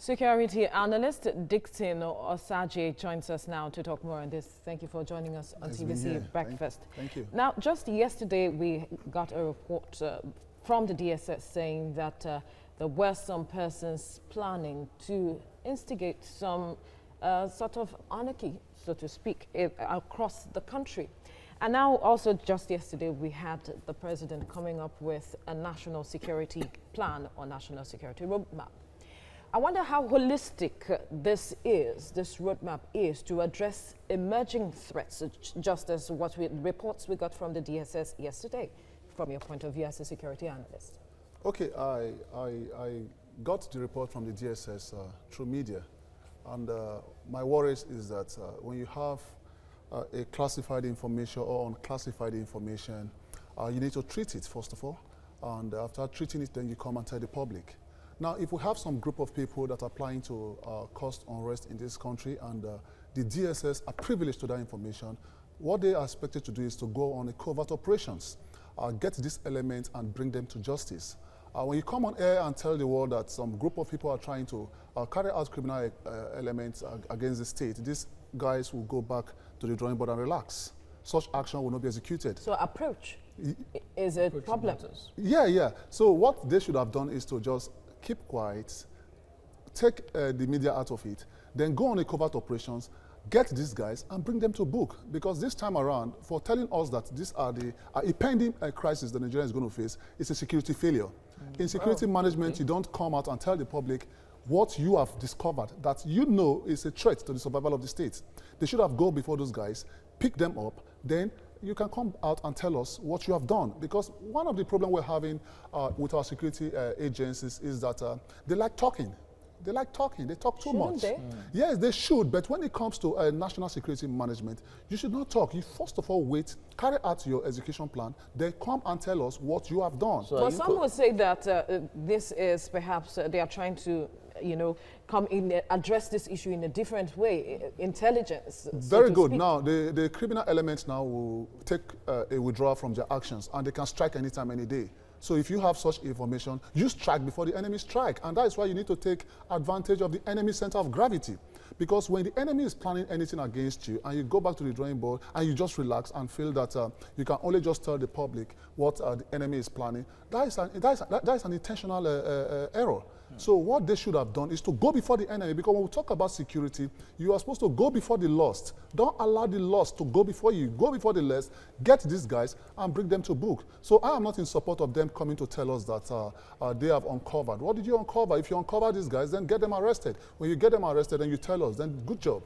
Security analyst Dixon Osaje joins us now to talk more on this. Thank you for joining us on TVC Breakfast. Thank you. Now, just yesterday we got a report from the DSS saying that there were some persons planning to instigate some sort of anarchy, so to speak, across the country. And now also just yesterday we had the president coming up with a national security plan or national security roadmap. I wonder how holistic this roadmap is to address emerging threats, just as reports we got from the DSS yesterday, from your point of view as a security analyst. Okay, I got the report from the DSS through media, and my worries is that when you have a classified information or unclassified information, you need to treat it first of all, and after treating it, then you come and tell the public. Now, if we have some group of people that are planning to cause unrest in this country and the DSS are privileged to that information, what they are expected to do is to go on a covert operations, get these elements and bring them to justice. When you come on air and tell the world that some group of people are trying to carry out criminal elements against the state, these guys will go back to the drawing board and relax. Such action will not be executed. So approach is a problem. Yeah. So what they should have done is to just keep quiet, take the media out of it, then go on a covert operations, get these guys and bring them to book. Because this time around, for telling us that these are the impending crisis that Nigeria is going to face, it's a security failure. In security management, you don't come out and tell the public what you have discovered that you know is a threat to the survival of the state. They should have gone before those guys, pick them up, then you can come out and tell us what you have done. Because one of the problems we're having with our security agencies is that they like talking. They like talking. They talk too much. They? Yes, they should. But when it comes to national security management, you should not talk. You first of all wait, carry out your execution plan, then come and tell us what you have done. So well, some would say that this is perhaps they are trying to, come in, address this issue in a different way, intelligence. Very good. Now, the criminal elements now will take a withdrawal from their actions, and they can strike anytime, any day. So if you have such information, you strike before the enemy strike. And that is why you need to take advantage of the enemy center of gravity. Because when the enemy is planning anything against you and you go back to the drawing board and you just relax and feel that you can only just tell the public what the enemy is planning, that is an intentional error. So what they should have done is to go before the enemy, because when we talk about security, you are supposed to go before the lost. Don't allow the lost to go before you. Go before the lost, get these guys and bring them to book. So I am not in support of them coming to tell us that they have uncovered. What did you uncover? If you uncover these guys, then get them arrested. When you get them arrested and you tell us, then good job.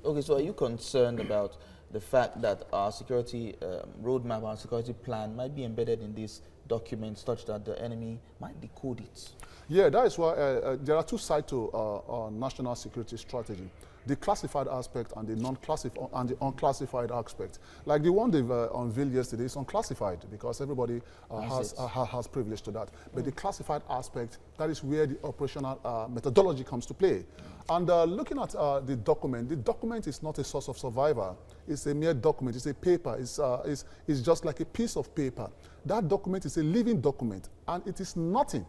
Okay, so are you concerned about the fact that our security roadmap, our security plan might be embedded in this document such that the enemy might decode it? Yeah, that is why there are two sides to our national security strategy: the classified aspect and the non-classified and the unclassified aspect. Like the one they've unveiled yesterday is unclassified because everybody has privilege to that. But the classified aspect, that is where the operational methodology comes to play. And looking at the document is not a source of survival. It's a mere document. It's a paper. It's just like a piece of paper. That document is a living document, and it is nothing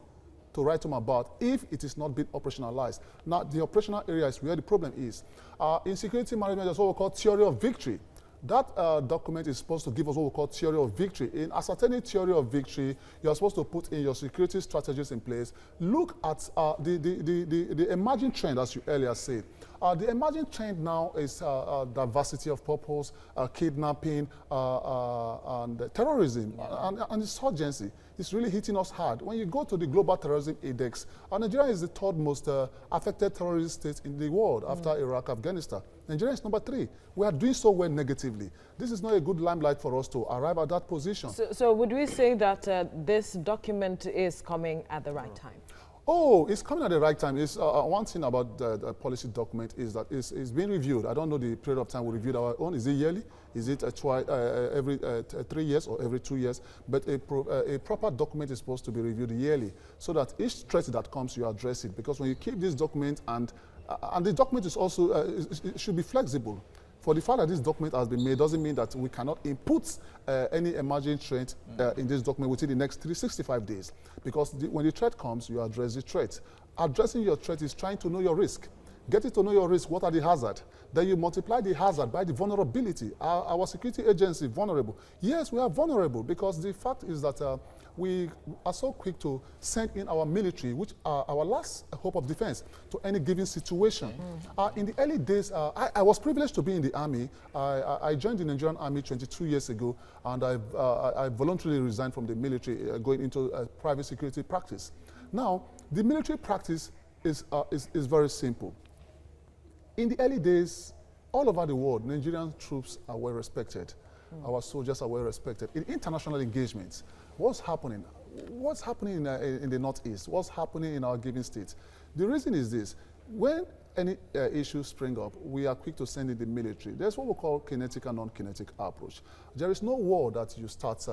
to write home about if it is not being operationalized. Now, the operational area is where the problem is. In security management, there's what we call theory of victory. That document is supposed to give us what we call theory of victory. In ascertaining theory of victory, you're supposed to put in your security strategies in place. Look at the emerging trend, as you earlier said. The emerging trend now is diversity of purpose, kidnapping, and terrorism, and insurgency. It's really hitting us hard. When you go to the Global Terrorism Index, Nigeria is the third most affected terrorist state in the world after Iraq, Afghanistan. Nigeria is number 3. We are doing so well negatively. This is not a good limelight for us to arrive at that position. So would we say that this document is coming at the right time? Oh, it's coming at the right time. It's, one thing about the policy document is that it's being reviewed. I don't know the period of time we reviewed our own. Is it yearly? Is it every 3 years or every 2 years? But a proper document is supposed to be reviewed yearly so that each threat that comes, you address it. Because when you keep this document and the document is also, it should be flexible. For the fact that this document has been made doesn't mean that we cannot input any emerging trend in this document within the next 365 days. Because when the threat comes, you address the threat. Addressing your threat is trying to know your risk. Getting to know your risk, what are the hazards? Then you multiply the hazard by the vulnerability. Our security agency vulnerable. Yes, we are vulnerable because the fact is that we are so quick to send in our military, which are our last hope of defense, to any given situation. In the early days, I was privileged to be in the army. I joined the Nigerian army 22 years ago, and I voluntarily resigned from the military, going into private security practice. Now, the military practice is very simple. In the early days, all over the world, Nigerian troops are well respected. Our soldiers are well respected. In international engagements, what's happening? What's happening in the Northeast? What's happening in our given states? The reason is this. When any issues spring up, we are quick to send in the military. There's what we call kinetic and non-kinetic approach. There is no war that you start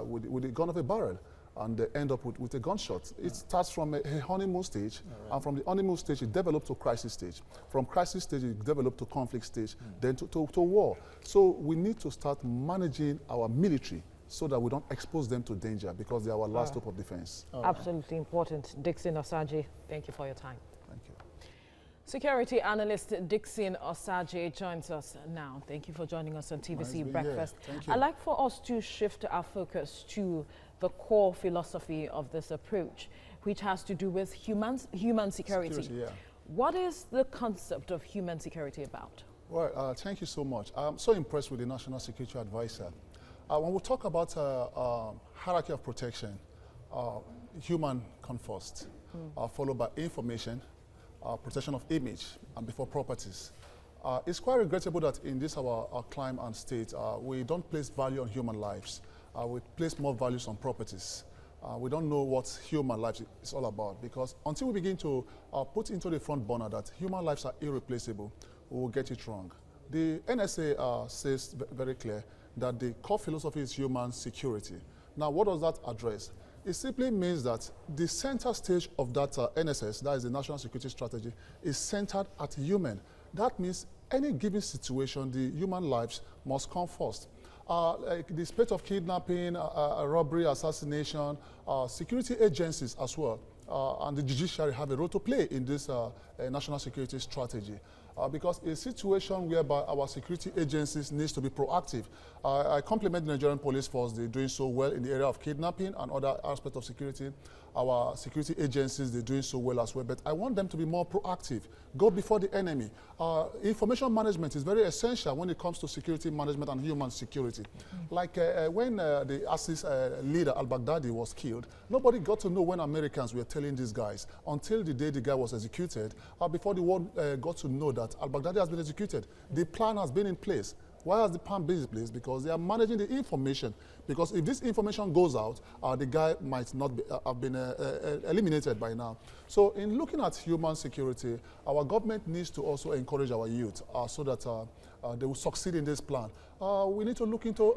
with the gun of a barrel and end up with a gunshot. It starts from a honeymoon stage, and from the honeymoon stage, it develops to crisis stage. From crisis stage, it develops to conflict stage, then to war. So we need to start managing our military so that we don't expose them to danger, because they are our last hope of defense. Absolutely important. Dixon Osagie, thank you for your time. Thank you. Security analyst Dixon Osagie joins us now. Thank you for joining us on TVC Breakfast. Thank you. I'd like for us to shift our focus to the core philosophy of this approach, which has to do with human security. What is the concept of human security about? Well, thank you so much. I'm so impressed with the National Security Advisor. When we talk about hierarchy of protection, human come first, followed by information, protection of image, and before properties. It's quite regrettable that in this our climb and state, we don't place value on human lives. We place more values on properties. We don't know what human lives is all about, because until we begin to put into the front burner that human lives are irreplaceable, we will get it wrong. The NSA says very clear that the core philosophy is human security. Now, what does that address? It simply means that the center stage of that NSS, that is the National Security Strategy, is centered at human. That means any given situation, the human lives must come first. Like the spate of kidnapping, robbery, assassination, security agencies as well, and the judiciary have a role to play in this national security strategy. Because a situation whereby our security agencies needs to be proactive. I compliment the Nigerian police force. They're doing so well in the area of kidnapping and other aspects of security. Our security agencies, they're doing so well as well. But I want them to be more proactive, go before the enemy. Information management is very essential when it comes to security management and human security. Like when the ISIS leader al-Baghdadi was killed, nobody got to know when Americans were telling these guys until the day the guy was executed, before the world got to know that al-Baghdadi has been executed. The plan has been in place. Why has the plan been in place? Because they are managing the information. Because if this information goes out, the guy might not be, have been eliminated by now. So in looking at human security, our government needs to also encourage our youth so that they will succeed in this plan. We need to look into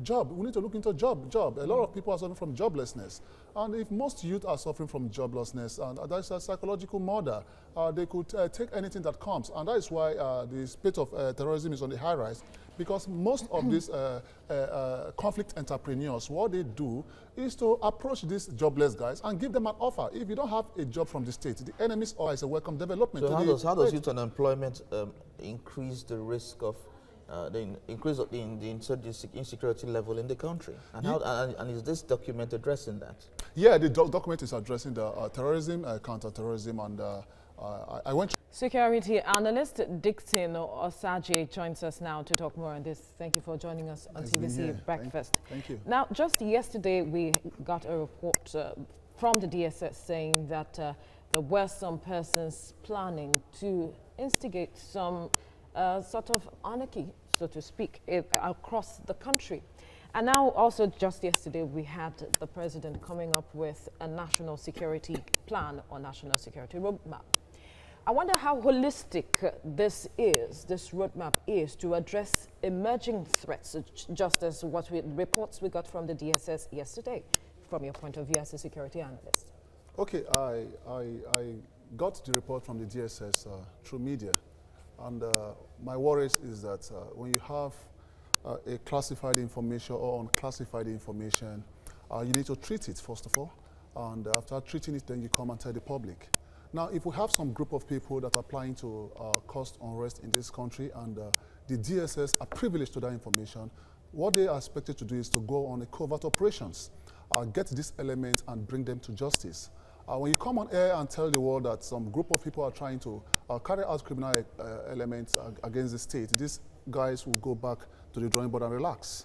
job. We need to look into job. A lot of people are suffering from joblessness. And if most youth are suffering from joblessness, and that's a psychological murder, they could take anything that comes. And that is why the spate of terrorism is on the high rise. Because most of these conflict entrepreneurs, what they do is to approach these jobless guys and give them an offer. If you don't have a job from the state, the enemy's offer is a welcome development. So how does youth unemployment increase the risk of the increase of the insecurity level in the country? And, and is this document addressing that? Yeah, the document is addressing the terrorism, counter-terrorism, and I went. Security analyst Dixon Osagie joins us now to talk more on this. Thank you for joining us on TVC Breakfast. Thank you. Now, just yesterday, we got a report from the DSS saying that there were some persons planning to instigate some sort of anarchy, so to speak, across the country. And now, also just yesterday, we had the president coming up with a national security plan or national security roadmap. I wonder how holistic this roadmap is to address emerging threats, just as what reports we got from the DSS yesterday, from your point of view as a security analyst. Okay, I got the report from the DSS through media, and my worries is that when you have a classified information or unclassified information, you need to treat it first of all, and after treating it, then you come and tell the public. Now, if we have some group of people that are planning to cause unrest in this country and the DSS are privileged to that information, what they are expected to do is to go on a covert operations, get these elements and bring them to justice. When you come on air and tell the world that some group of people are trying to carry out criminal elements against the state, these guys will go back to the drawing board and relax.